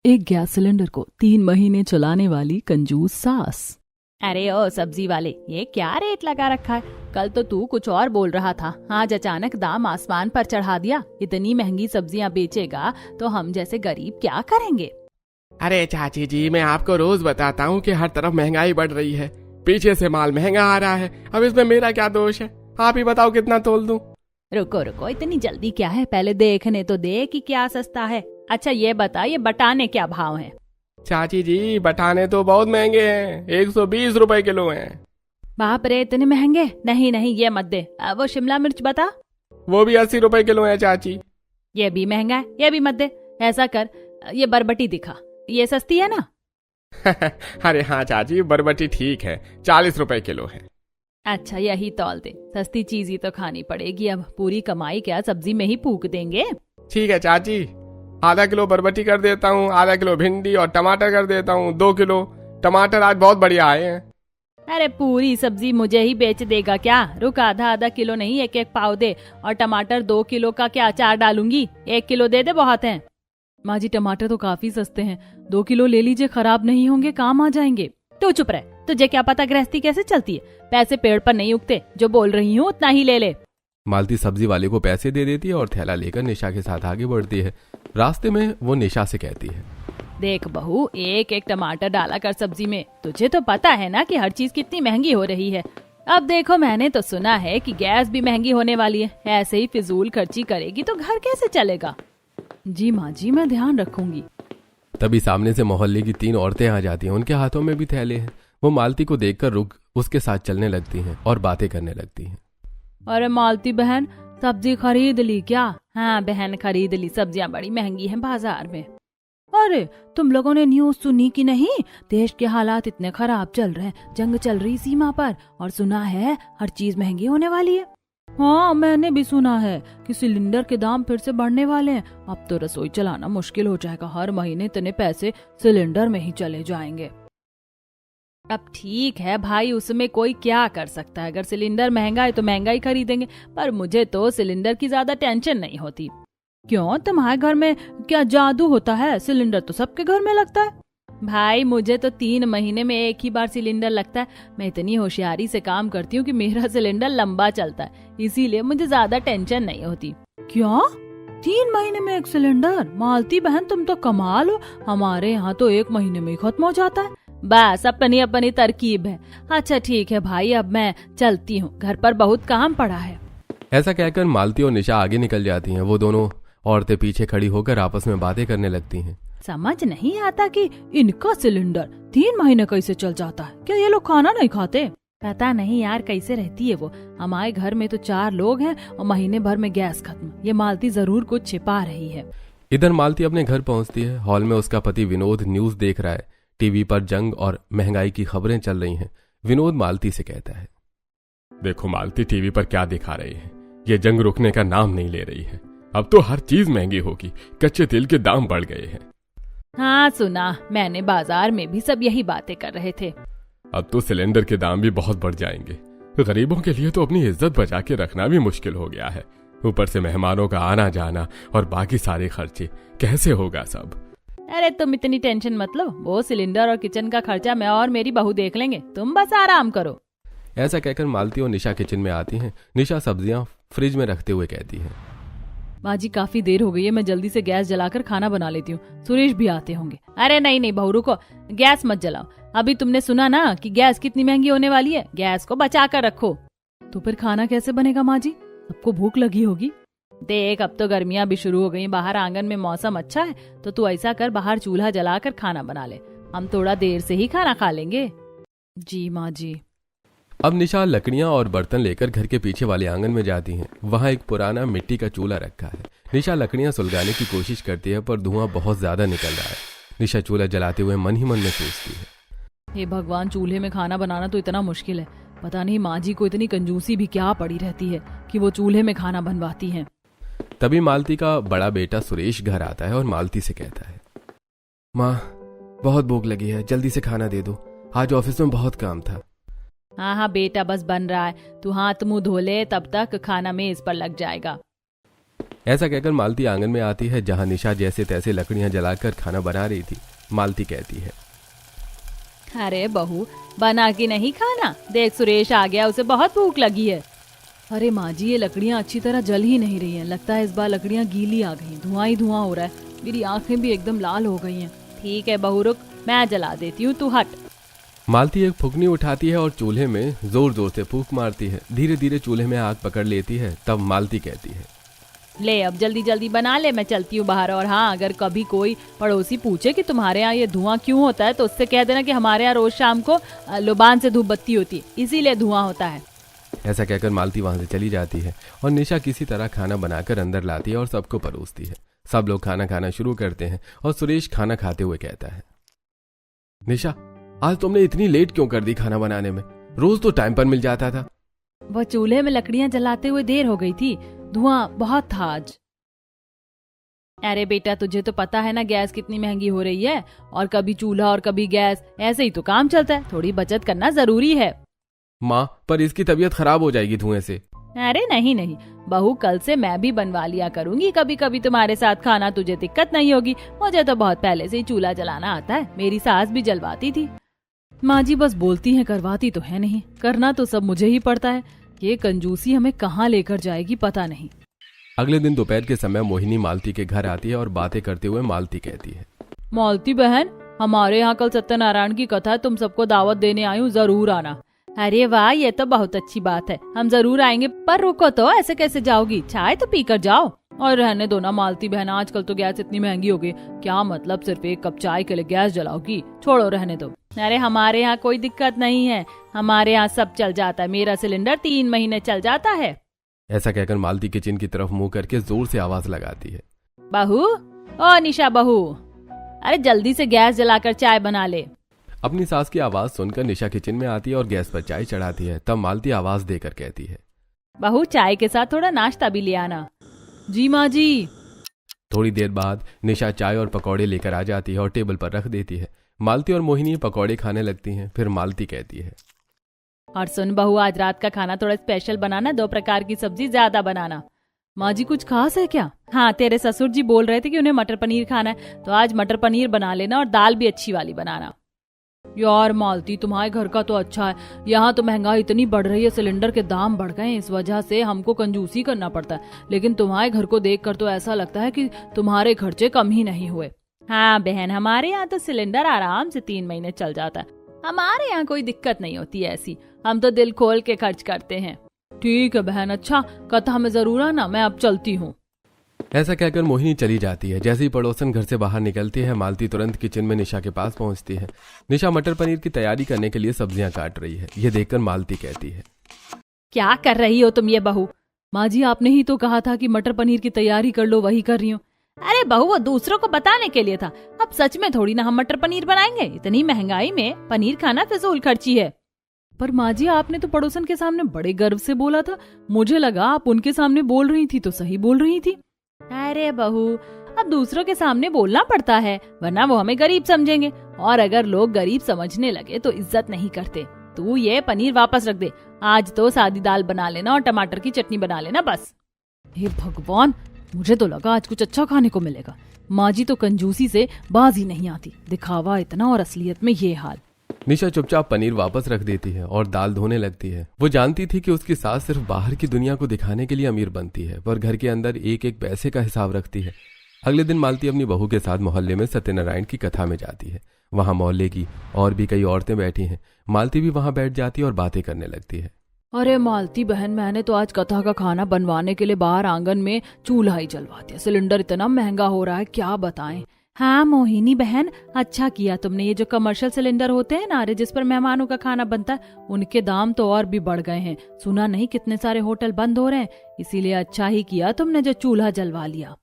एक gas cylinder को 3 महीने चलाने वाली कंजूस सास। अरे ओ सब्जी वाले, ये क्या रेट लगा रखा है? कल तो तू कुछ और बोल रहा था, आज अचानक दाम आसमान पर चढ़ा दिया। इतनी महंगी सब्जियां बेचेगा तो हम जैसे गरीब क्या करेंगे? अरे चाची जी, मैं आपको रोज बताता हूँ कि हर तरफ महंगाई बढ़ रही है। पीछे से माल महंगा आ रहा है, अब इसमें मेरा क्या दोष है? आप ही बताओ कितना तोल दूं? रुको रुको, इतनी जल्दी क्या है? पहले देखने तो दे कि क्या सस्ता है। अच्छा ये बता, ये बटाने क्या भाव हैं? चाची जी, बटाने तो बहुत महंगे हैं, 120 रुपए किलो हैं। बाप रे, इतने महंगे? नहीं नहीं, ये मत दे। वो शिमला मिर्च बता। वो भी 80 रुपए किलो है चाची। ये भी महंगा है, ये भी मत दे। ऐसा कर, ये बरबटी दिखा, ये सस्ती है ना? अरे हाँ चाची, बरबटी ठीक है, 40 रुपए किलो है। अच्छा यही तौल दे, सस्ती चीज ही तो खानी पड़ेगी। अब पूरी कमाई क्या सब्जी में ही फूक देंगे? ठीक है चाची, आधा किलो बरबटी कर देता हूँ, आधा किलो भिंडी और टमाटर कर देता हूँ, 2 किलो। टमाटर आज बहुत बढ़िया आए हैं। अरे पूरी सब्जी मुझे ही बेच देगा क्या? रुक, आधा आधा किलो नहीं, एक एक पाव दे। और टमाटर 2 किलो का क्या अचार डालूंगी? 1 किलो दे दे, बहुत है। माँ जी, टमाटर तो काफी सस्ते हैं, 2 किलो ले लीजिए, खराब नहीं होंगे, काम आ जाएंगे। तू चुप रह, तुझे क्या पता गृहस्थी कैसे चलती है? पैसे पेड़ पर नहीं उगते, जो बोल रही हूँ उतना ही ले ले। मालती सब्जी वाले को पैसे दे देती है और थैला लेकर निशा के साथ आगे बढ़ती है। रास्ते में वो निशा से कहती है, देख बहू, एक एक टमाटर डाला कर सब्जी में। तुझे तो पता है ना कि हर चीज कितनी महंगी हो रही है। अब देखो, मैंने तो सुना है कि गैस भी महंगी होने वाली है। ऐसे ही फिजूल खर्ची करेगी तो घर कैसे चलेगा? जी माँ जी, मैं ध्यान रखूंगी। तभी सामने से मोहल्ले की 3 औरतें आ जाती हैं, उनके हाथों में भी थैले हैं। वो मालती को देखकर रुक उसके साथ चलने लगती हैं और बातें करने लगती हैं। अरे मालती बहन, सब्जी खरीद ली क्या? हाँ बहन, खरीद ली। सब्जियां बड़ी महंगी हैं बाजार में। अरे तुम लोगों ने न्यूज सुनी कि नहीं? देश के हालात इतने खराब चल रहे हैं, जंग चल रही सीमा पर, और सुना है हर चीज महंगी होने वाली है। हाँ, मैंने भी सुना है कि सिलेंडर के दाम फिर से बढ़ने वाले हैं। अब तो रसोई चलाना मुश्किल हो जाएगा, हर महीने इतने पैसे सिलेंडर में ही चले जाएंगे। अब ठीक है भाई, उसमें कोई क्या कर सकता है? अगर सिलेंडर महंगा है तो महंगा ही खरीदेंगे। पर मुझे तो सिलेंडर की ज्यादा टेंशन नहीं होती। क्यों, तुम्हारे घर में क्या जादू होता है? सिलेंडर तो सबके घर में लगता है। भाई मुझे तो 3 महीने में एक ही बार सिलेंडर लगता है। मैं इतनी होशियारी से काम करती हूँ कि मेरा सिलेंडर लंबा चलता है, इसीलिए मुझे ज्यादा टेंशन नहीं होती। क्या, 3 महीने में एक सिलेंडर? मालती बहन, तुम तो कमाल हो, हमारे यहाँ तो 1 महीने में ही खत्म हो जाता है। बस अपनी अपनी तरकीब है। अच्छा ठीक है भाई, अब मैं चलती हूँ, घर पर बहुत काम पड़ा है। ऐसा कहकर मालती और निशा आगे निकल जाती हैं। वो दोनों औरतें पीछे खड़ी होकर आपस में बातें करने लगती हैं। समझ नहीं आता कि इनका सिलेंडर 3 महीने कैसे चल जाता है। क्या ये लोग खाना नहीं खाते? पता नहीं यार कैसे रहती है वो। हमारे घर में तो 4 लोग हैं और महीने भर में गैस खत्म। ये मालती जरूर कुछ छिपा रही है। इधर मालती अपने घर पहुंचती है। हॉल में उसका पति विनोद न्यूज देख रहा है। टीवी पर जंग और महंगाई की खबरें चल रही हैं। विनोद मालती से कहता है, देखो मालती, टीवी पर क्या दिखा रही है? ये जंग रुकने का नाम नहीं ले रही है। अब तो हर चीज महंगी होगी, कच्चे तेल के दाम बढ़ गए हैं। हाँ सुना मैंने, बाजार में भी सब यही बातें कर रहे थे। अब तो सिलेंडर के दाम भी बहुत बढ़ जाएंगे। गरीबों के लिए तो अपनी इज्जत बचा के रखना भी मुश्किल हो गया है। ऊपर से मेहमानों का आना जाना और बाकी सारे खर्चे, कैसे होगा सब? अरे तुम इतनी टेंशन मत लो, वो सिलेंडर और किचन का खर्चा मैं और मेरी बहू देख लेंगे, तुम बस आराम करो। ऐसा कहकर मालती और निशा किचन में आती हैं। निशा सब्जियां फ्रिज में रखते हुए कहती है, माँ जी काफी देर हो गई है, मैं जल्दी से गैस जलाकर खाना बना लेती हूँ, सुरेश भी आते होंगे। अरे नहीं नहीं बहू, रुको, गैस मत जलाओ। अभी तुमने सुना ना कि गैस कितनी महंगी होने वाली है, गैस को बचा कर रखो। तो फिर खाना कैसे बनेगा माँ जी? सबको भूख लगी होगी। देख, अब तो गर्मियां भी शुरू हो गई, बाहर आंगन में मौसम अच्छा है, तो तू ऐसा कर, बाहर चूल्हा जलाकर खाना बना ले। हम थोड़ा देर से ही खाना खा लेंगे। जी माँ जी। अब निशा लकड़ियां और बर्तन लेकर घर के पीछे वाले आंगन में जाती हैं। वहां एक पुराना मिट्टी का चूल्हा रखा है। निशा लकड़ियां सुलगाने की कोशिश करती है, पर धुआं बहुत ज्यादा निकल रहा है। निशा चूल्हा जलाते हुए मन ही मन में सोचती है, हे भगवान, चूल्हे में खाना बनाना तो इतना मुश्किल है। पता नहीं माँ जी को इतनी कंजूसी भी क्या पड़ी रहती है कि वो चूल्हे में खाना बनवाती हैं। तभी मालती का बड़ा बेटा सुरेश घर आता है और मालती से कहता है, माँ बहुत भूख लगी है, जल्दी से खाना दे दो, आज ऑफिस में बहुत काम था। हाँ हाँ बेटा, बस बन रहा है, तू हाथ मुंह धो ले, तब तक खाना मेज पर लग जाएगा। ऐसा कहकर मालती आंगन में आती है जहां निशा जैसे तैसे लकड़ियां जलाकर खाना बना रही थी। मालती कहती है, अरे बहू, बना के नहीं खाना? देख सुरेश आ गया, उसे बहुत भूख लगी है। अरे माँ जी, ये लकड़ियाँ अच्छी तरह जल ही नहीं रही हैं। लगता है इस बार लकड़ियाँ गीली आ गई, धुआं ही धुआं हो रहा है। मेरी आंखें भी एकदम लाल हो गई हैं। ठीक है बहू, रुक, मैं जला देती हूँ, तू हट। मालती एक फुकनी उठाती है और चूल्हे में जोर जोर से फूंक मारती है। धीरे धीरे चूल्हे में आग पकड़ लेती है। तब मालती कहती है, ले अब जल्दी जल्दी बना ले, मैं चलती हूँ बाहर। और हाँ, अगर कभी कोई पड़ोसी पूछे कि तुम्हारे यहाँ ये धुआं क्यों होता है, तो उससे कह देना कि हमारे यहाँ रोज शाम को लुबान से धूप बत्ती होती है, इसीलिए धुआं होता है। ऐसा कहकर मालती वहां से चली जाती है और निशा किसी तरह खाना बनाकर अंदर लाती है और सबको परोसती है। सब लोग खाना खाना शुरू करते हैं और सुरेश खाना खाते हुए कहता है, निशा, आज तुमने इतनी लेट क्यों कर दी खाना बनाने में? रोज तो टाइम पर मिल जाता था। वह चूल्हे में लकड़ियाँ जलाते हुए देर हो गई थी, धुआं बहुत था आज। अरे बेटा, तुझे तो पता है ना गैस कितनी महंगी हो रही है, और कभी चूल्हा और कभी गैस, ऐसे ही तो काम चलता है। थोड़ी बचत करना जरूरी है। माँ, पर इसकी तबीयत खराब हो जाएगी धुएं से। अरे नहीं नहीं बहू, कल से मैं भी बनवा लिया करूंगी कभी कभी तुम्हारे साथ खाना, तुझे दिक्कत नहीं होगी। मुझे तो बहुत पहले से ही चूल्हा जलाना आता है, मेरी सास भी जलवाती थी। माँ जी बस बोलती हैं, करवाती तो है नहीं। करना तो सब मुझे ही पड़ता है। ये कंजूसी हमें कहाँ लेकर जाएगी पता नहीं। अगले दिन दोपहर के समय मोहिनी मालती के घर आती है और बातें करते हुए मालती कहती है, मालती बहन, हमारे यहाँ कल सत्यनारायण की कथा है, तुम सबको दावत देने आई हूँ, जरूर आना। अरे वाह, ये तो बहुत अच्छी बात है, हम जरूर आएंगे। पर रुको तो, ऐसे कैसे जाओगी? चाय तो पी कर जाओ। और रहने दो ना मालती बहन, आजकल तो गैस इतनी महंगी हो गई, क्या मतलब सिर्फ एक कप चाय के लिए गैस जलाओगी? छोड़ो, रहने दो। अरे हमारे यहाँ कोई दिक्कत नहीं है, हमारे यहाँ सब चल जाता है। मेरा सिलेंडर 3 महीने चल जाता है। ऐसा कहकर मालती किचन की तरफ मुंह करके जोर से आवाज लगाती है, बहू, ओ निशा बहू, अरे जल्दी से गैस जलाकर चाय बना ले। अपनी सास की आवाज सुनकर निशा किचन में आती है और गैस पर चाय चढ़ाती है। तब मालती आवाज देकर कहती है, बहू, चाय के साथ थोड़ा नाश्ता भी ले आना। जी माँ जी। थोड़ी देर बाद निशा चाय और पकौड़े लेकर आ जाती है और टेबल पर रख देती है। मालती और मोहिनी पकौड़े खाने लगती हैं। फिर मालती कहती है, और सुन बहू, आज रात का खाना थोड़ा स्पेशल बनाना, 2 प्रकार की सब्जी ज्यादा बनाना। माँ जी कुछ खास है क्या? हाँ, तेरे ससुर जी बोल रहे थे कि उन्हें मटर पनीर खाना है, तो आज मटर पनीर बना लेना, और दाल भी अच्छी वाली बनाना। यार मालती, तुम्हारे घर का तो अच्छा है, यहाँ तो महंगाई इतनी बढ़ रही है, सिलेंडर के दाम बढ़ गए हैं, इस वजह से हमको कंजूसी करना पड़ता है। लेकिन तुम्हारे घर को देखकर तो ऐसा लगता है कि तुम्हारे खर्चे कम ही नहीं हुए। हाँ बहन, हमारे यहाँ तो सिलेंडर आराम से 3 महीने चल जाता है। हमारे यहाँ कोई दिक्कत नहीं होती ऐसी, हम तो दिल खोल के खर्च करते हैं। ठीक है बहन, अच्छा कथा में जरूर आना, मैं अब चलती हूँ। ऐसा कहकर मोहिनी चली जाती है। जैसे ही पड़ोसन घर से बाहर निकलती है, मालती तुरंत किचन में निशा के पास पहुंचती है। निशा मटर पनीर की तैयारी करने के लिए सब्जियां काट रही है। ये देखकर मालती कहती है, क्या कर रही हो तुम ये बहू? माँ जी, आपने ही तो कहा था कि मटर पनीर की तैयारी कर लो, वही कर रही हूँ। अरे बहू, वो दूसरों को बताने के लिए था, अब सच में थोड़ी ना हम मटर पनीर बनाएंगे। इतनी महंगाई में पनीर खाना फिजूल खर्ची है। पर माँ जी, आपने तो पड़ोसन के सामने बड़े गर्व से बोला था, मुझे लगा आप उनके सामने बोल रही थी तो सही बोल रही थी। अरे बहू, अब दूसरों के सामने बोलना पड़ता है, वरना वो हमें गरीब समझेंगे, और अगर लोग गरीब समझने लगे तो इज्जत नहीं करते। तू ये पनीर वापस रख दे, आज तो सादी दाल बना लेना और टमाटर की चटनी बना लेना बस। हे भगवान, मुझे तो लगा आज कुछ अच्छा खाने को मिलेगा। माँ जी तो कंजूसी से बाज ही नहीं आती, दिखावा इतना और असलियत में ये हाल। निशा चुपचाप पनीर वापस रख देती है और दाल धोने लगती है। वो जानती थी कि उसकी सास सिर्फ बाहर की दुनिया को दिखाने के लिए अमीर बनती है, पर घर के अंदर एक एक पैसे का हिसाब रखती है। अगले दिन मालती अपनी बहू के साथ मोहल्ले में सत्यनारायण की कथा में जाती है। वहां मोहल्ले की और भी कई औरतें बैठी हैं। मालती भी वहां बैठ जाती है और बातें करने लगती है। अरे मालती बहन, मैंने तो आज कथा का खाना बनवाने के लिए बाहर आंगन में चूल्हा ही जलवा दिया। सिलेंडर इतना महंगा हो रहा है, क्या बताएं। हाँ मोहिनी बहन, अच्छा किया तुमने। ये जो कमर्शियल सिलेंडर होते हैं ना, जिस पर मेहमानों का खाना बनता है, उनके दाम तो और भी बढ़ गए हैं। सुना नहीं कितने सारे होटल बंद हो रहे हैं, इसीलिए अच्छा ही किया तुमने जो चूल्हा जलवा लिया।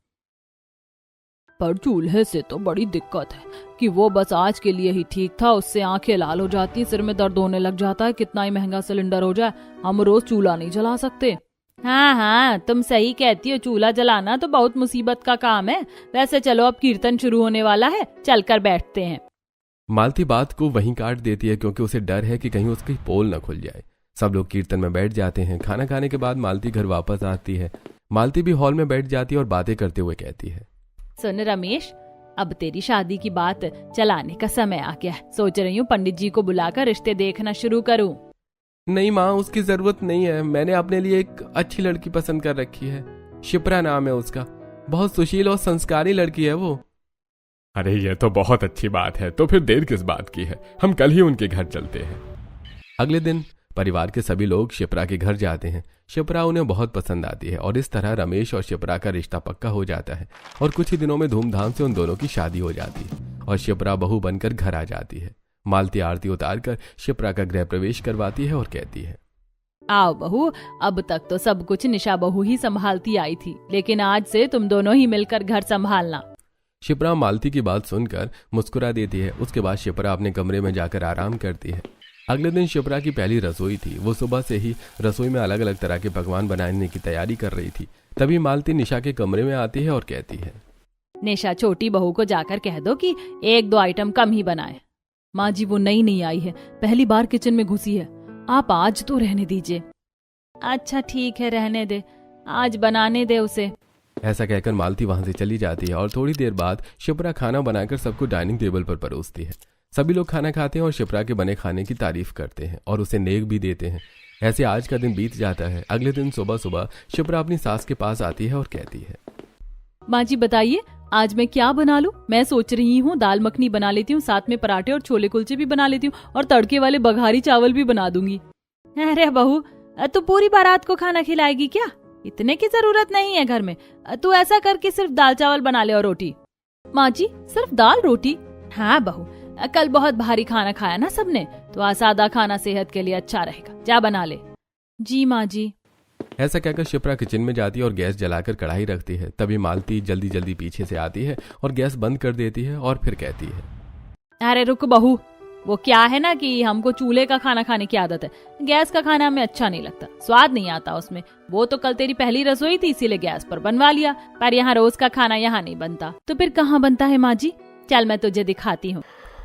पर चूल्हे से तो बड़ी दिक्कत है कि वो बस आज के लिए ही ठीक था, उससे आंखें लाल हो जाती, सिर में दर्द होने लग जाता है। कितना ही महंगा सिलेंडर हो जाए, हम रोज चूल्हा नहीं जला सकते। हाँ हाँ, तुम सही कहती हो, चूल्हा जलाना तो बहुत मुसीबत का काम है। वैसे चलो, अब कीर्तन शुरू होने वाला है, चलकर बैठते हैं। मालती बात को वहीं काट देती है क्योंकि उसे डर है कि कहीं उसकी पोल न खुल जाए। सब लोग कीर्तन में बैठ जाते हैं। खाना खाने के बाद मालती घर वापस आती है। मालती भी हॉल में बैठ जाती है और बातें करते हुए कहती है, सुन रमेश, अब तेरी शादी की बात चलाने का समय आ गया है। सोच रही हूँ पंडित जी को बुलाकर रिश्ते देखना शुरू करूँ। नहीं माँ, उसकी जरूरत नहीं है। मैंने अपने लिए एक अच्छी लड़की पसंद कर रखी है, शिप्रा नाम है उसका। बहुत सुशील और संस्कारी लड़की है वो। अरे ये तो बहुत अच्छी बात है, तो फिर देर किस बात की है, हम कल ही उनके घर चलते हैं। अगले दिन परिवार के सभी लोग शिप्रा के घर जाते हैं। शिप्रा उन्हें बहुत पसंद आती है और इस तरह रमेश और शिप्रा का रिश्ता पक्का हो जाता है और कुछ ही दिनों में धूमधाम से उन दोनों की शादी हो जाती है और शिप्रा बहू बनकर घर आ जाती है। मालती आरती उतारकर शिप्रा का गृह प्रवेश करवाती है और कहती है, आओ बहू, अब तक तो सब कुछ निशा बहू ही संभालती आई थी, लेकिन आज से तुम दोनों ही मिलकर घर संभालना। शिप्रा मालती की बात सुनकर मुस्कुरा देती है। उसके बाद शिप्रा अपने कमरे में जाकर आराम करती है। अगले दिन शिप्रा की पहली रसोई थी। वो सुबह से ही रसोई में अलग अलग तरह के पकवान बनाने की तैयारी कर रही थी। तभी मालती निशा के कमरे में आती है और कहती है, निशा, छोटी बहू को जाकर कह दो कि 1-2 आइटम कम ही बनाए। माँ जी, वो नई नहीं आई है, पहली बार किचन में घुसी है, आप आज तो रहने दीजिए। अच्छा ठीक है, रहने दे, आज बनाने दे उसे। ऐसा कहकर मालती वहां से चली जाती है और थोड़ी देर बाद शिप्रा खाना बनाकर सबको डाइनिंग टेबल पर परोसती है। सभी लोग खाना खाते हैं और शिप्रा के बने खाने की तारीफ करते हैं और उसे नेक भी देते हैं। ऐसे आज का दिन बीत जाता है। अगले दिन सुबह सुबह शिप्रा अपनी सास के पास आती है और कहती है, माँ जी बताइए, आज मैं क्या बना लूं? मैं सोच रही हूँ दाल मखनी बना लेती हूँ, साथ में पराठे और छोले कुलचे भी बना लेती हूँ और तड़के वाले बघारी चावल भी बना दूंगी। अरे बहू, तू पूरी बारात को खाना खिलाएगी क्या? इतने की जरूरत नहीं है घर में। तू ऐसा करके सिर्फ दाल चावल बना ले और रोटी। माँ जी, सिर्फ दाल रोटी? हाँ बहू, कल बहुत भारी खाना खाया ना सबने, तो आज सादा खाना सेहत के लिए अच्छा रहेगा। जा बना ले। जी माँ जी। ऐसा कहकर शिप्रा किचन में जाती है और गैस जलाकर कढ़ाई रखती है। तभी मालती जल्दी जल्दी पीछे से आती है और गैस बंद कर देती है और फिर कहती है, अरे रुक बहू, वो क्या है ना कि हमको चूल्हे का खाना खाने की आदत है, गैस का खाना हमें अच्छा नहीं लगता, स्वाद नहीं आता उसमें। वो तो कल तेरी पहली रसोई थी इसीलिए गैस पर बनवा लिया, पर यहाँ रोज का खाना यहाँ नहीं बनता। तो फिर कहाँ बनता है माँ जी? चल मैं तुझे दिखाती हूँ।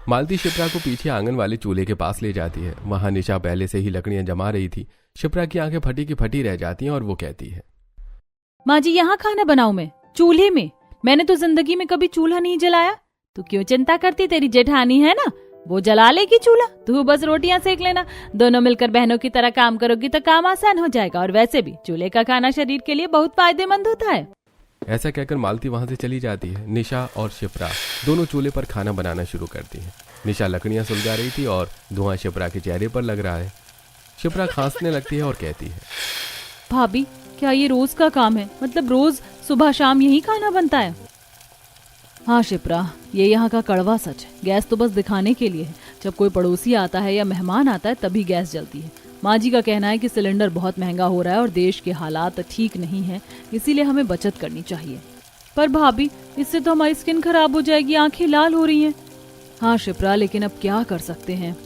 मालती शिप्रा को पीछे आंगन वाले चूल्हे के पास ले जाती है। वहां निशा पहले से ही लकड़ियां जमा रही थी। शिप्रा की आंखें फटी की फटी रह जाती हैं और वो कहती है, माँ जी, यहाँ खाना बनाऊं मैं चूल्हे में? मैंने तो जिंदगी में कभी चूल्हा नहीं जलाया। तू क्यों चिंता करती, तेरी जेठानी है ना, वो जला लेगी चूल्हा, तू बस रोटियां सेक लेना। दोनों मिलकर बहनों की तरह काम करोगी तो काम आसान हो जाएगा, और वैसे भी चूल्हे का खाना शरीर के लिए बहुत फायदेमंद होता है। ऐसा कहकर मालती वहां से चली जाती है। निशा और शिप्रा दोनों चूल्हे पर खाना बनाना शुरू करती हैं। निशा लकड़ियां सुलगा रही थी और धुआं शिप्रा के चेहरे पर लग रहा है। शिप्रा खांसने लगती है और कहती है, भाभी, क्या ये रोज का काम है? मतलब रोज सुबह शाम यही खाना बनता है? हाँ शिप्रा, ये यहाँ का कड़वा सच है। गैस तो बस दिखाने के लिए है। जब कोई पड़ोसी आता है या मेहमान आता है तभी गैस जलती है। माँ जी का कहना है कि सिलेंडर बहुत महंगा हो रहा है और देश के हालात ठीक नहीं है, इसीलिए हमें बचत करनी चाहिए। पर भाभी, इससे तो हमारी स्किन खराब हो जाएगी, आंखें लाल हो रही हैं। हाँ शिप्रा, लेकिन अब क्या कर सकते हैं।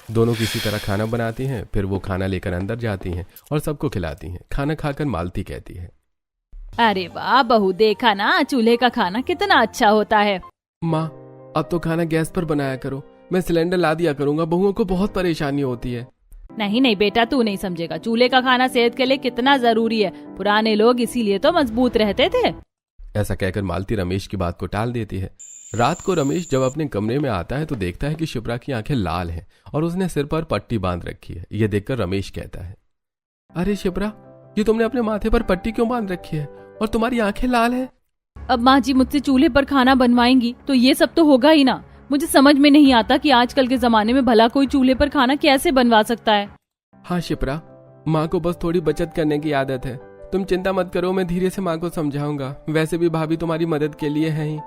दोनों किसी तरह खाना बनाती हैं, फिर वो खाना लेकर अंदर जाती हैं और सबको खिलाती हैं। खाना खाकर मालती कहती है, अरे वाह बहू, देखा ना चूल्हे का खाना कितना अच्छा होता है। माँ, अब तो खाना गैस पर बनाया करो, मैं सिलेंडर ला दिया करूंगा, बहुओं को बहुत परेशानी होती है। नहीं नहीं बेटा, तू नहीं समझेगा, चूल्हे का खाना सेहत के लिए कितना जरूरी है। पुराने लोग इसीलिए तो मजबूत रहते थे। ऐसा कहकर मालती रमेश की बात को टाल देती है। रात को रमेश जब अपने कमरे में आता है तो देखता है कि शिप्रा की आंखें लाल हैं और उसने सिर पर पट्टी बांध रखी है। ये देखकर रमेश कहता है, अरे शिप्रा, ये तुमने अपने माथे पर पट्टी क्यों बांध रखी है और तुम्हारी आंखें लाल हैं? अब माँ जी मुझसे चूल्हे पर खाना बनवाएंगी तो ये सब तो होगा ही ना। मुझे समझ में नहीं आता कि आजकल के जमाने में भला कोई चूल्हे पर खाना कैसे बनवा सकता है। हाँ शिप्रा, माँ को बस थोड़ी बचत करने की आदत है। तुम चिंता मत करो, मैं धीरे से माँ को समझाऊंगा, वैसे भी भाभी तुम्हारी मदद के लिए है ही।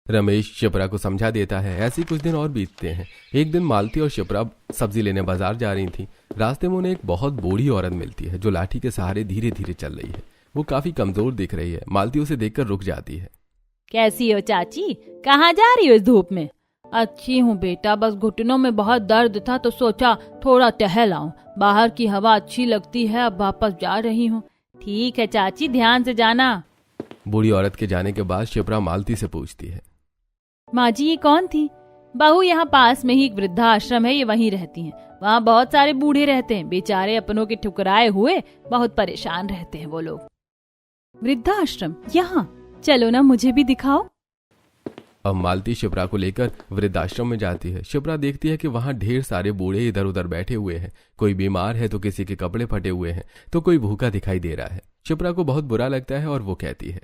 रमेश शिप्रा को समझा देता है। ऐसे कुछ दिन और बीतते हैं। एक दिन मालती और शिप्रा सब्जी लेने बाजार जा रही थी। रास्ते में उन्हें एक बहुत बूढ़ी औरत मिलती है जो लाठी के सहारे धीरे धीरे चल रही है। वो काफी कमजोर दिख रही है। मालती उसे देखकर रुक जाती है। कैसी हो चाची, कहाँ जा रही हो इस धूप में? अच्छी हूँ बेटा, बस घुटनों में बहुत दर्द था तो सोचा थोड़ा टहल आऊं। बाहर की हवा अच्छी लगती है, अब वापस जा रही हूँ। ठीक है चाची, ध्यान से जाना। बूढ़ी औरत के जाने के बाद शिप्रा मालती से पूछती है, माँ जी ये कौन थी? बहू, यहाँ पास में ही एक वृद्धाश्रम है, ये वहीं रहती हैं। वहाँ बहुत सारे बूढ़े रहते हैं, बेचारे अपनों के ठुकराए हुए बहुत परेशान रहते हैं वो लोग। वृद्धाश्रम यहाँ, चलो ना मुझे भी दिखाओ। अब मालती शिप्रा को लेकर वृद्धाश्रम में जाती है। शिप्रा देखती है कि वहां ढेर सारे बूढ़े इधर उधर बैठे हुए हैं। कोई बीमार है तो किसी के कपड़े फटे हुए हैं तो कोई भूखा दिखाई दे रहा है। शिप्रा को बहुत बुरा लगता है और वो कहती है,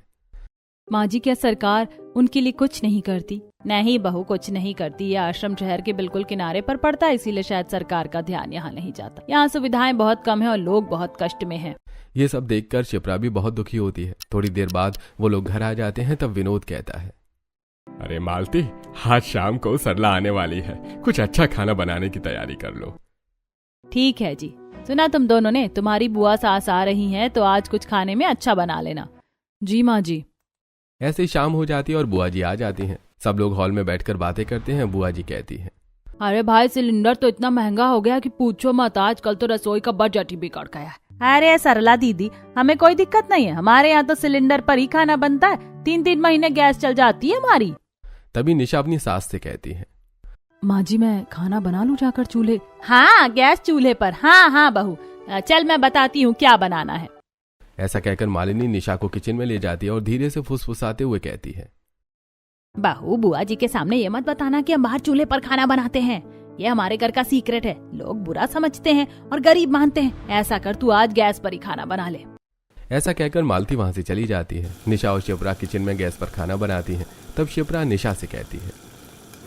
माँ जी क्या सरकार उनके लिए कुछ नहीं करती? नहीं बहू, कुछ नहीं करती। यह आश्रम शहर के बिल्कुल किनारे पर पड़ता है, इसीलिए शायद सरकार का ध्यान यहाँ नहीं जाता। यहाँ सुविधाएं बहुत कम है और लोग बहुत कष्ट में हैं। ये सब देखकर शिप्रा भी बहुत दुखी होती है। थोड़ी देर बाद वो लोग घर आ जाते हैं। तब विनोद कहता है, अरे मालती, आज शाम को सरला आने वाली है, कुछ अच्छा खाना बनाने की तैयारी कर लो। ठीक है जी। सुना तुम दोनों ने, तुम्हारी बुआ सास आ रही हैं तो आज कुछ खाने में अच्छा बना लेना। जी माँ जी। ऐसे ही शाम हो जाती है और बुआ जी आ जाती हैं। सब लोग हॉल में बैठकर बातें करते हैं। बुआ जी कहती हैं, अरे भाई, सिलेंडर तो इतना महंगा हो गया कि पूछो मत। आजकल तो रसोई का बजट ही बिगड़ गया है। अरे सरला दीदी, हमें कोई दिक्कत नहीं है। हमारे यहाँ तो सिलेंडर पर ही खाना बनता है। 3-3 महीने गैस चल जाती है हमारी। तभी निशा अपनी सास से कहती है, माँ जी, मैं खाना बना लूं जाकर चूल्हे? हाँ, गैस चूल्हे पर। हाँ बहू, चल मैं बताती हूँ क्या बनाना है। ऐसा कहकर मालिनी निशा को किचन में ले जाती है और धीरे से फुसफुसाते हुए कहती है, बहू, बुआ जी के सामने ये मत बताना कि हम बाहर चूल्हे पर खाना बनाते हैं। ये हमारे घर का सीक्रेट है। लोग बुरा समझते हैं और गरीब मानते हैं। ऐसा कर, तू आज गैस पर ही खाना बना ले। ऐसा कहकर मालती वहां से चली जाती है। निशा और शिप्रा किचन में गैस पर खाना बनाती हैं। तब शिप्रा निशा से कहती है,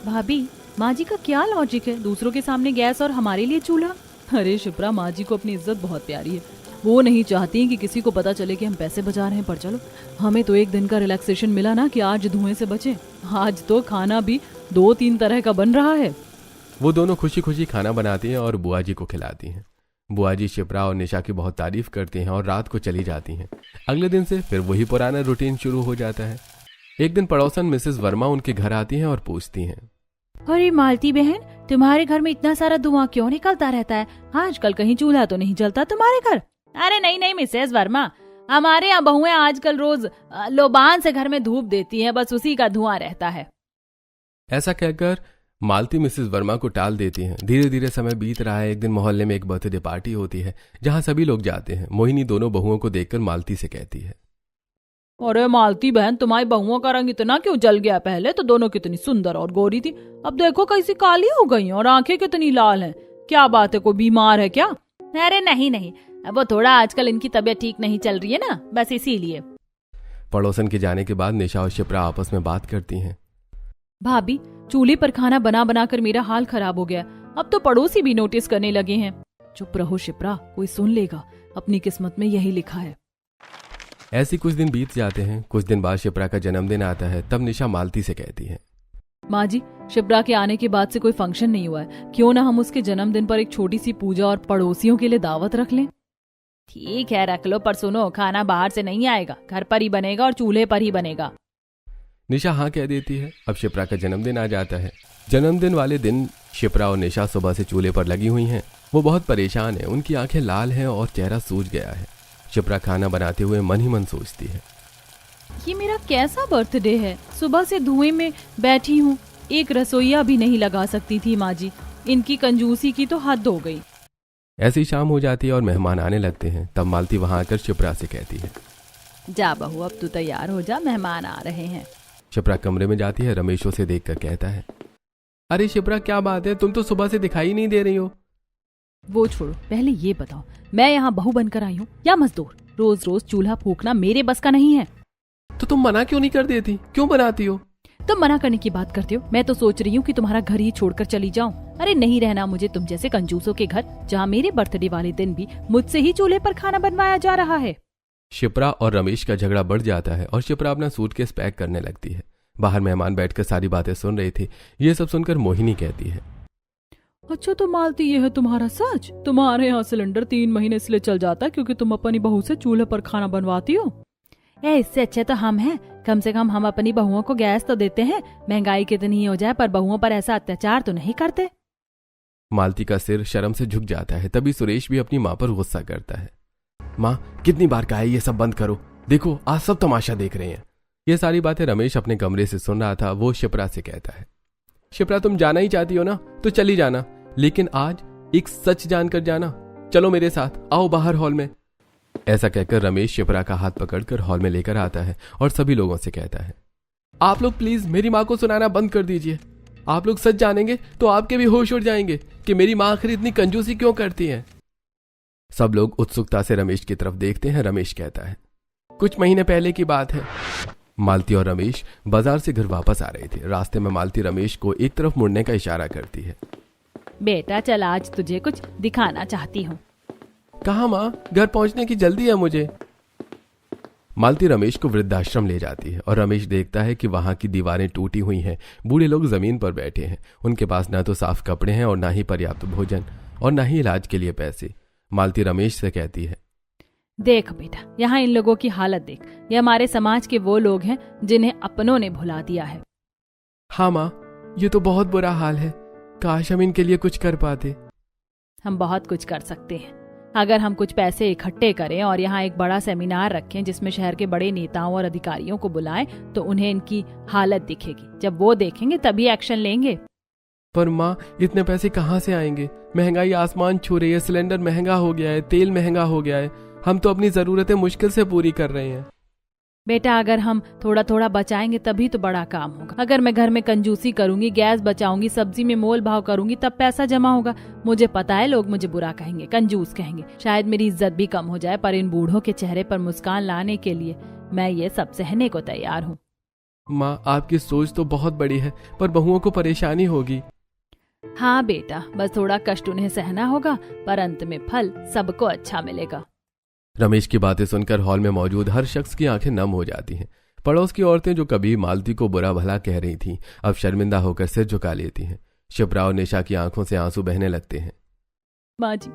भाभी, माँ जी का क्या लॉजिक है? दूसरों के सामने गैस और हमारे लिए चूल्हा? अरे शिप्रा, माँ जी को अपनी इज्जत बहुत प्यारी है। वो नहीं चाहती कि किसी को पता चले कि हम पैसे बचा रहे हैं। पर चलो, हमें तो एक दिन का रिलैक्सेशन मिला ना कि आज धुएं से बचे। आज तो खाना भी 2-3 तरह का बन रहा है। वो दोनों खुशी खुशी खाना बनाती हैं और बुआ जी को खिलाती हैं। बुआ जी शिप्रा और निशा की बहुत तारीफ करती हैं और रात को चली जाती हैं। अगले दिन से फिर वही पुराना रूटीन शुरू हो जाता है। एक दिन पड़ोसन मिसेस वर्मा उनके घर आती हैं और पूछती हैं, अरे मालती बहन, तुम्हारे घर में इतना सारा धुआं क्यों निकलता रहता है? आजकल कहीं चूल्हा तो नहीं जलता तुम्हारे घर? अरे नहीं मिसेस वर्मा, हमारे यहाँ बहुएं आजकल रोज लोबान से घर में धूप देती हैं, बस उसी का धुआं रहता है। ऐसा कहकर मालती मिसेस वर्मा को टाल देती हैं। धीरे धीरे समय बीत रहा है। एक दिन मोहल्ले में एक बर्थडे पार्टी होती है जहां सभी लोग जाते हैं। मोहिनी दोनों बहुओं को देखकर मालती से कहती है, अरे मालती बहन, तुम्हारी बहुओं का रंग इतना क्यों जल गया? पहले तो दोनों कितनी सुंदर और गोरी थी, अब देखो कैसी काली हो गई और आंखें कितनी लाल हैं। क्या बात है, कोई बीमार है क्या? अरे नहीं, वो थोड़ा आजकल इनकी तबीयत ठीक नहीं चल रही है ना, बस इसीलिए। पड़ोसन के जाने के बाद निशा और शिप्रा आपस में बात करती हैं। भाभी, चूल्हे पर खाना बना बना कर मेरा हाल खराब हो गया। अब तो पड़ोसी भी नोटिस करने लगे हैं। चुप रहो शिप्रा, कोई सुन लेगा। अपनी किस्मत में यही लिखा है। ऐसी कुछ दिन बीत जाते हैं। कुछ दिन बाद शिप्रा का जन्मदिन आता है। तब निशा मालती से कहती है, माँ जी, शिप्रा के आने के बाद से कोई फंक्शन नहीं हुआ है। क्यों ना हम उसके जन्मदिन पर एक छोटी सी पूजा और पड़ोसियों के लिए दावत रख लें? ठीक है, रख लो, पर सुनो, खाना बाहर से नहीं आएगा, घर पर ही बनेगा और चूल्हे पर ही बनेगा। निशा हाँ कह देती है। अब शिप्रा का जन्मदिन आ जाता है। जन्मदिन वाले दिन शिप्रा और निशा सुबह से चूल्हे पर लगी हुई हैं। वो बहुत परेशान है। उनकी आंखें लाल हैं और चेहरा सूज गया है। शिप्रा खाना बनाते हुए मन ही मन सोचती है, ये मेरा कैसा बर्थडे है? सुबह से धुएं में बैठी हूँ। एक रसोईया भी नहीं लगा सकती थी माँ जी। इनकी कंजूसी की तो हद हो गई। ऐसी शाम हो जाती है और मेहमान आने लगते हैं। तब मालती वहां आकर शिप्रा से कहती है, जा बहू, अब तू तैयार हो जा, मेहमान आ रहे हैं। शिप्रा कमरे में जाती है। रमेश उसे देखकर कहता है, अरे शिप्रा, क्या बात है? तुम तो सुबह से दिखाई नहीं दे रही हो। वो छोड़ो, पहले ये बताओ, मैं यहाँ बहू बनकर आई हूँ या मजदूर? रोज रोज चूल्हा फूकना मेरे बस का नहीं है। तो तुम मना क्यों नहीं कर देती? क्यों बनाती हो? तुम मना करने की बात करते हो। मैं तो सोच रही हूँ कि तुम्हारा घर ही छोड़कर चली जाऊँ। अरे नहीं रहना मुझे तुम जैसे कंजूसों के घर, जहाँ मेरे बर्थडे वाले दिन भी मुझसे ही चूल्हे पर खाना बनवाया जा रहा है। शिप्रा और रमेश का झगड़ा बढ़ जाता है और शिप्रा अपना सूटकेस पैक करने लगती है। बाहर मेहमान बैठकर सारी बातें सुन रहे थे। ये सब सुनकर मोहिनी कहती है, अच्छा तो मालती, ये है तुम्हारा सच? तुम्हारे यहाँ सिलेंडर 3 महीने इसलिए चल जाता है क्योंकि तुम अपनी बहू से चूल्हे पर खाना बनवाती हो। इससे अच्छे तो हम हैं। कम से कम हम अपनी बहुओं को गैस तो देते हैं। महंगाई कितनी ही हो जाए, पर बहुओं पर ऐसा अत्याचार तो नहीं करते। मालती का सिर शर्म से झुक जाता है। तभी सुरेश भी अपनी माँ पर गुस्सा करता है, माँ, कितनी बार कहा है ये सब बंद करो? देखो आज सब तमाशा देख रहे हैं। ये सारी बातें रमेश अपने कमरे से सुन रहा था। वो शिप्रा से कहता है, शिप्रा, तुम जाना ही चाहती हो ना तो चली जाना, लेकिन आज एक सच जानकर जाना। चलो मेरे साथ, आओ बाहर हॉल में। ऐसा कहकर रमेश शिप्रा का हाथ पकड़कर हॉल में लेकर आता है और सभी लोगों से कहता है, आप लोग प्लीज मेरी माँ को सुनाना बंद कर दीजिए। आप लोग सच जानेंगे तो आपके भी होश उड़ जाएंगे कि मेरी माँ आखिर इतनी कंजूसी क्यों करती है। सब लोग उत्सुकता से रमेश की तरफ देखते हैं। रमेश कहता है, कुछ महीने पहले की बात है। मालती और रमेश बाजार से घर वापस आ रहे थे। रास्ते में मालती रमेश को एक तरफ मुड़ने का इशारा करती है। बेटा चल, आज तुझे कुछ दिखाना चाहती हूँ। कहाँ माँ, घर पहुंचने की जल्दी है मुझे। मालती रमेश को वृद्धाश्रम ले जाती है और रमेश देखता है कि वहां की दीवारें टूटी हुई हैं। बूढ़े लोग जमीन पर बैठे हैं। उनके पास ना तो साफ कपड़े हैं और ना ही पर्याप्त भोजन और ना ही इलाज के लिए पैसे। मालती रमेश से कहती है, देख बेटा, यहाँ इन लोगों की हालत देख। ये हमारे समाज के वो लोग हैं जिन्हें अपनों ने भुला दिया है। हाँ माँ, ये तो बहुत बुरा हाल है। काश हम इनके लिए कुछ कर पाते। हम बहुत कुछ कर सकते हैं अगर हम कुछ पैसे इकट्ठे करें और यहाँ एक बड़ा सेमिनार रखें जिसमें शहर के बड़े नेताओं और अधिकारियों को बुलाएं, तो उन्हें इनकी हालत दिखेगी। जब वो देखेंगे तभी एक्शन लेंगे। पर माँ, इतने पैसे कहाँ से आएंगे? महंगाई आसमान छू रही है। सिलेंडर महंगा हो गया है, तेल महंगा हो गया है। हम तो अपनी जरूरतें मुश्किल से पूरी कर रहे हैं। बेटा, अगर हम थोड़ा थोड़ा बचाएंगे तभी तो बड़ा काम होगा। अगर मैं घर में कंजूसी करूंगी, गैस बचाऊंगी, सब्जी में मोल भाव करूंगी, तब पैसा जमा होगा। मुझे पता है लोग मुझे बुरा कहेंगे, कंजूस कहेंगे, शायद मेरी इज्जत भी कम हो जाए, पर इन बूढ़ों के चेहरे पर मुस्कान लाने के लिए मैं ये सब सहने को तैयार हूँ। माँ, आपकी सोच तो बहुत बड़ी है, पर बहुओं को परेशानी होगी। हाँ बेटा, बस थोड़ा कष्ट उन्हें सहना होगा, पर अंत में फल सबको अच्छा मिलेगा। रमेश की बातें सुनकर हॉल में मौजूद हर शख्स की आंखें नम हो जाती हैं। पड़ोस की औरतें जो कभी मालती को बुरा भला कह रही थीं, अब शर्मिंदा होकर सिर झुका लेती हैं। शिप्रा और निशा की आंखों से आंसू बहने लगते हैं। माँ जी,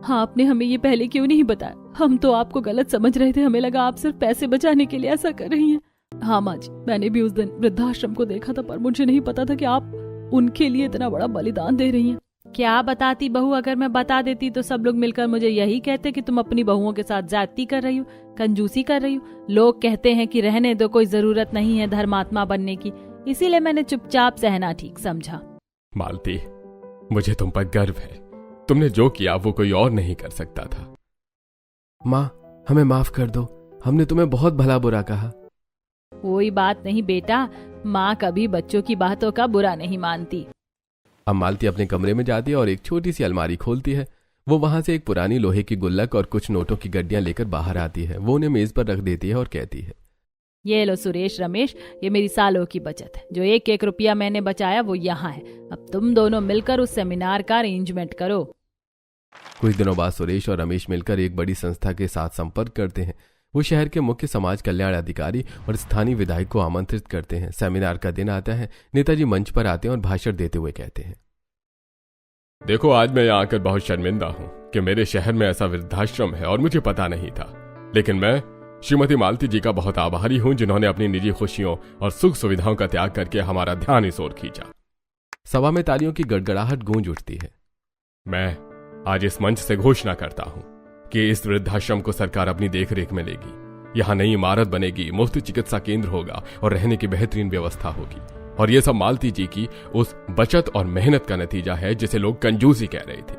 हाँ, आपने हमें ये पहले क्यों नहीं बताया? हम तो आपको गलत समझ रहे थे। हमें लगा आप सिर्फ पैसे बचाने के लिए ऐसा कर रही हैं। हाँ माँ जी, मैंने भी उस दिन वृद्धाश्रम को देखा था, पर मुझे नहीं पता था कि आप उनके लिए इतना बड़ा बलिदान दे रही हैं। क्या बताती बहू? अगर मैं बता देती तो सब लोग मिलकर मुझे यही कहते कि तुम अपनी बहुओं के साथ ज्यादती कर रही हो, कंजूसी कर रही हो। लोग कहते हैं कि रहने दो, कोई जरूरत नहीं है धर्मात्मा बनने की। इसीलिए मैंने चुपचाप सहना ठीक समझा। मालती, मुझे तुम पर गर्व है। तुमने जो किया वो कोई और नहीं कर सकता था। माँ, हमें माफ कर दो। हमने तुम्हें बहुत भला बुरा कहा। कोई बात नहीं बेटा, माँ कभी बच्चों की बातों का बुरा नहीं मानती। अब मालती अपने कमरे में जाती है और एक छोटी सी अलमारी खोलती है। वो वहां से एक पुरानी लोहे की गुल्लक और कुछ नोटों की गड्डियां लेकर बाहर आती है। वो उन्हें मेज पर रख देती है और कहती है, ये लो सुरेश, रमेश, ये मेरी सालों की बचत है। जो 1-1 रुपया मैंने बचाया वो यहाँ है। अब तुम दोनों मिलकर उस सेमिनार का अरेंजमेंट करो। कुछ दिनों बाद सुरेश और रमेश मिलकर एक बड़ी संस्था के साथ संपर्क करते हैं। वो शहर के मुख्य समाज कल्याण अधिकारी और स्थानीय विधायक को आमंत्रित करते हैं। सेमिनार का दिन आता है। नेताजी मंच पर आते हैं और भाषण देते हुए कहते हैं, देखो, आज मैं यहाँ आकर बहुत शर्मिंदा हूँ कि मेरे शहर में ऐसा वृद्धाश्रम है और मुझे पता नहीं था। लेकिन मैं श्रीमती मालती जी का बहुत आभारी हूँ जिन्होंने अपनी निजी खुशियों और सुख सुविधाओं का त्याग करके हमारा ध्यान इस ओर खींचा। सभा में तालियों की गड़गड़ाहट गूंज उठती है। मैं आज इस मंच से घोषणा करता हूँ कि इस वृद्धाश्रम को सरकार अपनी देखरेख में लेगी। यहाँ नई इमारत बनेगी, मुफ्त चिकित्सा केंद्र होगा और रहने की बेहतरीन व्यवस्था होगी। और ये सब मालती जी की उस बचत और मेहनत का नतीजा है जिसे लोग कंजूसी कह रहे थे।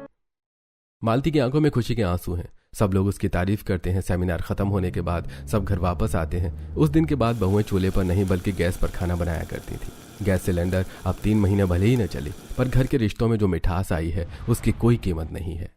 मालती की आंखों में खुशी के आंसू हैं। सब लोग उसकी तारीफ करते हैं। सेमिनार खत्म होने के बाद सब घर वापस आते हैं। उस दिन के बाद बहुएं चूल्हे पर नहीं बल्कि गैस पर खाना बनाया करती थी। गैस सिलेंडर अब 3 महीने भले ही न चले, पर घर के रिश्तों में जो मिठास आई है उसकी कोई कीमत नहीं है।